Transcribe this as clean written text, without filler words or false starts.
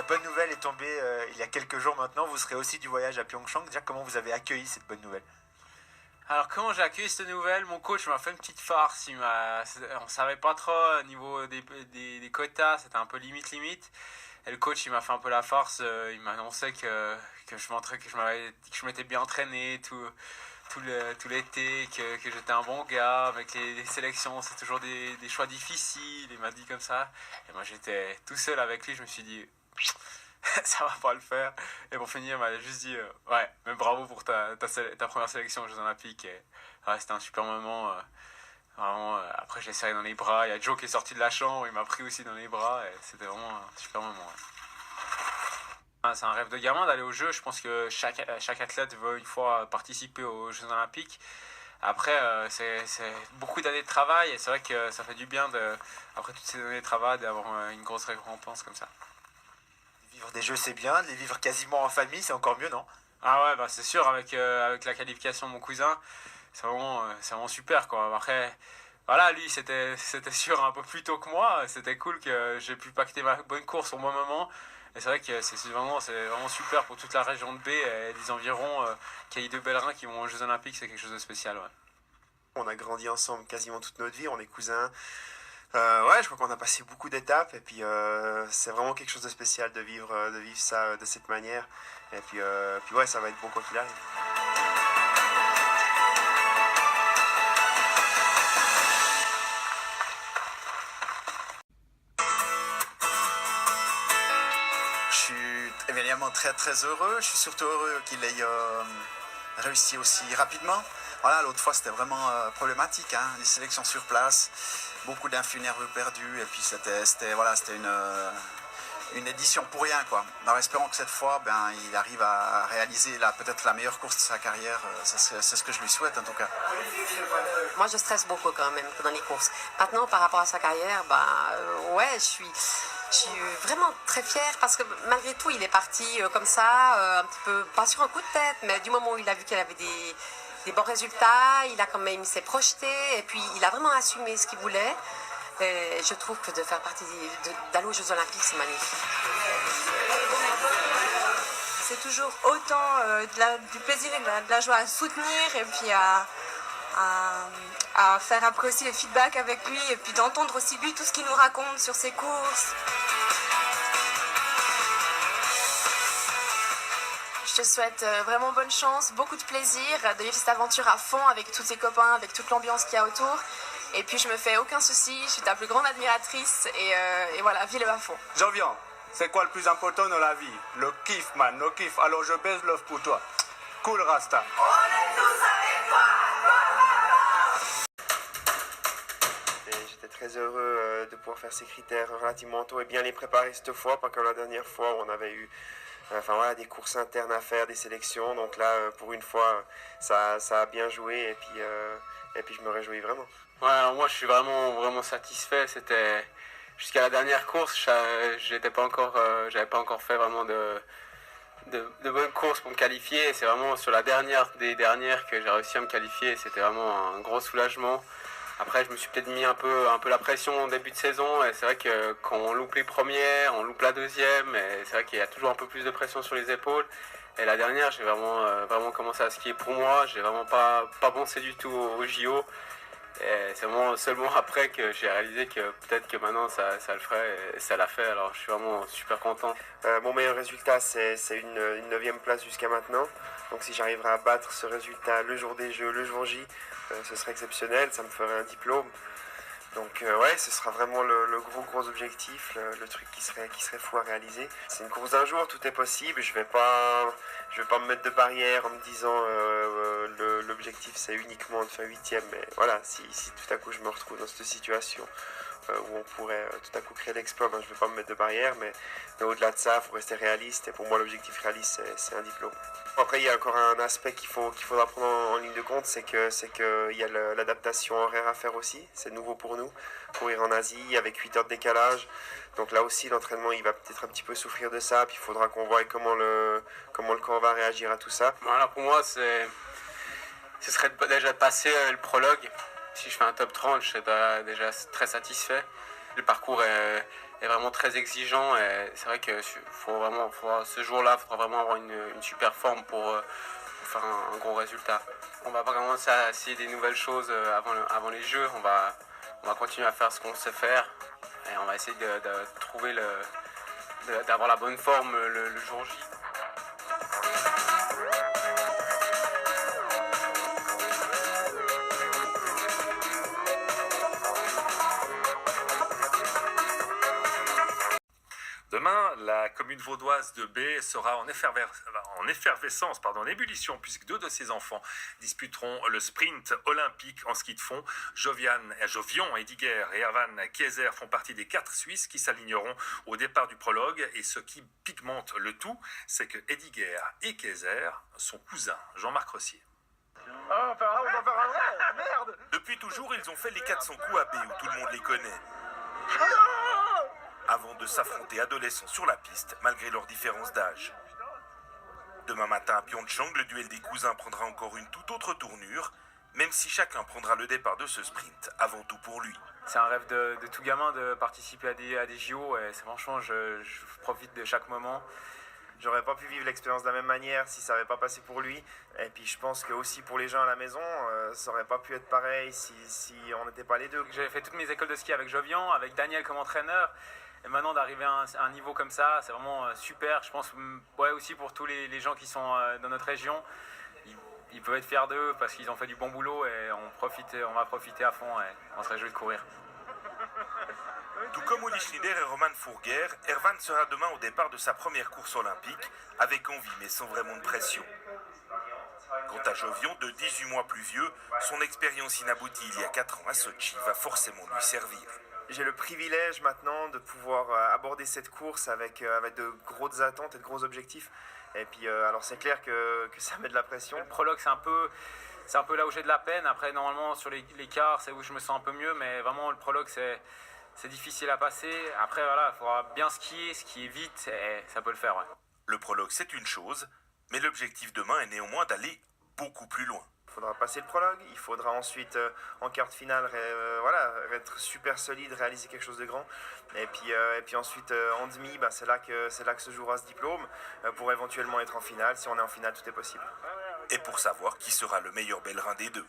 bonne nouvelle est tombée il y a quelques jours maintenant. Vous serez aussi du voyage à Pyeongchang. Déjà, comment vous avez accueilli cette bonne nouvelle? Alors comment j'ai accueilli cette nouvelle? Mon coach m'a fait une petite farce. On savait pas trop au niveau des quotas, c'était un peu limite. Et le coach il m'a fait un peu la farce. Il m'a annoncé que je m'étais bien entraîné tout l'été, que j'étais un bon gars. Avec les sélections, c'est toujours des choix difficiles. Il m'a dit comme ça. Et moi j'étais tout seul avec lui. Je me suis dit ça va pas le faire. Et pour finir, il m'a juste dit ouais, mais bravo pour ta première sélection aux Jeux Olympiques. Et, ouais, c'était un super moment. Vraiment, après, je l'ai serré dans les bras. Il y a Joe qui est sorti de la chambre, il m'a pris aussi dans les bras. Et c'était vraiment un super moment. Ouais. C'est un rêve de gamin d'aller aux Jeux. Je pense que chaque athlète veut une fois participer aux Jeux Olympiques. Après, c'est beaucoup d'années de travail. Et c'est vrai que ça fait du bien, après toutes ces années de travail, d'avoir une grosse récompense comme ça. Vivre des jeux, c'est bien. De les vivre quasiment en famille, c'est encore mieux, non? Ah ouais, bah c'est sûr, avec la qualification de mon cousin, c'est vraiment super, quoi. Après, voilà, lui, c'était sûr un peu plus tôt que moi. C'était cool que j'ai pu pacter ma bonne course au bon moment. Et c'est vrai que c'est vraiment super pour toute la région de B et les environs. Qu'il y ait deux Bellerins qui vont aux Jeux Olympiques, c'est quelque chose de spécial, ouais. On a grandi ensemble quasiment toute notre vie, on est cousins. Ouais, je crois qu'on a passé beaucoup d'étapes et puis c'est vraiment quelque chose de spécial de vivre ça de cette manière. Et puis ouais, ça va être bon quoi qu'il arrive. Je suis évidemment très très heureux. Je suis surtout heureux qu'il ait réussi aussi rapidement. Voilà, l'autre fois c'était vraiment problématique, hein, les sélections sur place, beaucoup d'influx nerveux perdus, et puis c'était une édition pour rien, quoi. Alors espérons que cette fois, il arrive à réaliser peut-être la meilleure course de sa carrière. C'est ce que je lui souhaite en tout cas. Moi, je stresse beaucoup quand même dans les courses. Maintenant, par rapport à sa carrière, ouais, je suis vraiment très fière parce que malgré tout, il est parti comme ça, un petit peu, pas sur un coup de tête, mais du moment où il a vu qu'il avait des bons résultats, il s'est projeté et puis il a vraiment assumé ce qu'il voulait. Et je trouve que de faire partie d'aller aux Jeux Olympiques, c'est magnifique. C'est toujours autant du plaisir et de la joie à soutenir et puis à faire après aussi le feedback avec lui et puis d'entendre aussi lui tout ce qu'il nous raconte sur ses courses. Je te souhaite vraiment bonne chance, beaucoup de plaisir, de vivre cette aventure à fond avec tous tes copains, avec toute l'ambiance qu'il y a autour. Et puis je me fais aucun souci, je suis ta plus grande admiratrice et voilà, vis-le à fond. J'en viens. C'est quoi le plus important dans la vie? Le kiff, man, le kiff. Alors je baise l'œuf pour toi. Cool, Rasta. On est tous avec toi. J'étais très heureux de pouvoir faire ces critères relativement tôt et bien les préparer cette fois, pas comme la dernière fois où on avait eu des courses internes à faire, des sélections. Donc là, pour une fois, ça a bien joué et puis je me réjouis vraiment. Ouais, alors moi je suis vraiment satisfait. C'était jusqu'à la dernière course, j'avais pas encore fait vraiment de bonnes courses pour me qualifier. C'est vraiment sur la dernière des dernières que j'ai réussi à me qualifier. C'était vraiment un gros soulagement. Après, je me suis peut-être mis un peu la pression en début de saison. Et c'est vrai que quand on loupe les premières, on loupe la deuxième. Et c'est vrai qu'il y a toujours un peu plus de pression sur les épaules. Et la dernière, j'ai vraiment commencé à skier pour moi. J'ai vraiment pas pensé du tout au JO. Et c'est vraiment seulement après que j'ai réalisé que peut-être que maintenant ça le ferait et ça l'a fait. Alors je suis vraiment super content. Mon meilleur résultat c'est une 9e place jusqu'à maintenant. Donc si j'arriverai à battre ce résultat le jour des Jeux, le jour J, ce serait exceptionnel, ça me ferait un diplôme. Donc ouais, ce sera vraiment le gros objectif, le truc qui serait fou à réaliser. C'est une course d'un jour, tout est possible. Je vais pas me mettre de barrière en me disant l'objectif c'est uniquement de faire 8e. Mais voilà, si tout à coup je me retrouve dans cette situation où on pourrait tout à coup créer l'exploit, je vais pas me mettre de barrière. Mais au-delà de ça, il faut rester réaliste. Et pour moi, l'objectif réaliste, c'est un diplôme. Après, il y a encore un aspect qu'il faudra prendre en ligne de compte, c'est que il y a l'adaptation horaire à faire aussi. C'est nouveau pour nous, courir en Asie avec 8 heures de décalage. Donc là aussi, l'entraînement, il va peut-être un petit peu souffrir de ça. Puis il faudra qu'on voie comment le corps va réagir à tout ça. Voilà, pour moi, ce serait déjà de passer le prologue. Si je fais un top 30, je serais déjà très satisfait. Le parcours est vraiment très exigeant. Et c'est vrai que ce jour-là, il faudra vraiment avoir une super forme pour faire un gros résultat. On va pas commencer à essayer des nouvelles choses avant les jeux. On va continuer à faire ce qu'on sait faire et on va essayer de trouver d'avoir la bonne forme le jour J. Demain, la commune vaudoise de B sera en effervescence, en ébullition, puisque 2 de ses enfants disputeront le sprint olympique en ski de fond. Jovion Ediger et Erwan Kieser font partie des 4 Suisses qui s'aligneront au départ du prologue. Et ce qui pigmente le tout, c'est que Ediger et Kieser sont cousins. Jean-Marc Rossier. Depuis toujours, ils ont fait les 400 coups à B où tout le monde les connaît. Avant de s'affronter adolescents sur la piste, malgré leurs différences d'âge. Demain matin à Pyeongchang, le duel des cousins prendra encore une toute autre tournure, même si chacun prendra le départ de ce sprint, avant tout pour lui. C'est un rêve de tout gamin de participer à des JO et franchement, je profite de chaque moment. J'aurais pas pu vivre l'expérience de la même manière si ça n'avait pas passé pour lui. Et puis je pense que aussi pour les gens à la maison, ça aurait pas pu être pareil si on n'était pas les deux. J'avais fait toutes mes écoles de ski avec Jovian, avec Daniel comme entraîneur. Et maintenant d'arriver à un niveau comme ça, c'est vraiment super. Je pense aussi pour tous les gens qui sont dans notre région, ils peuvent être fiers d'eux parce qu'ils ont fait du bon boulot et on va profiter à fond et on se réjouit de courir. Tout comme Uli Schneider et Roman Fourguer, Erwan sera demain au départ de sa première course olympique, avec envie mais sans vraiment de pression. Quant à Jovion, de 18 mois plus vieux, son expérience inaboutie il y a 4 ans à Sochi va forcément lui servir. J'ai le privilège maintenant de pouvoir aborder cette course avec de grosses attentes et de gros objectifs. Et puis alors c'est clair que ça met de la pression. Le prologue c'est un peu là où j'ai de la peine. Après normalement sur les quarts c'est où je me sens un peu mieux, mais vraiment le prologue c'est difficile à passer. Après voilà, il faudra bien skier vite et ça peut le faire. Ouais. Le prologue c'est une chose, mais l'objectif demain est néanmoins d'aller beaucoup plus loin. Il faudra passer le prologue, il faudra ensuite en quart de finale être super solide, réaliser quelque chose de grand. Et puis ensuite en demi, c'est là que se jouera ce diplôme pour éventuellement être en finale. Si on est en finale, tout est possible. Et pour savoir qui sera le meilleur pèlerin des deux.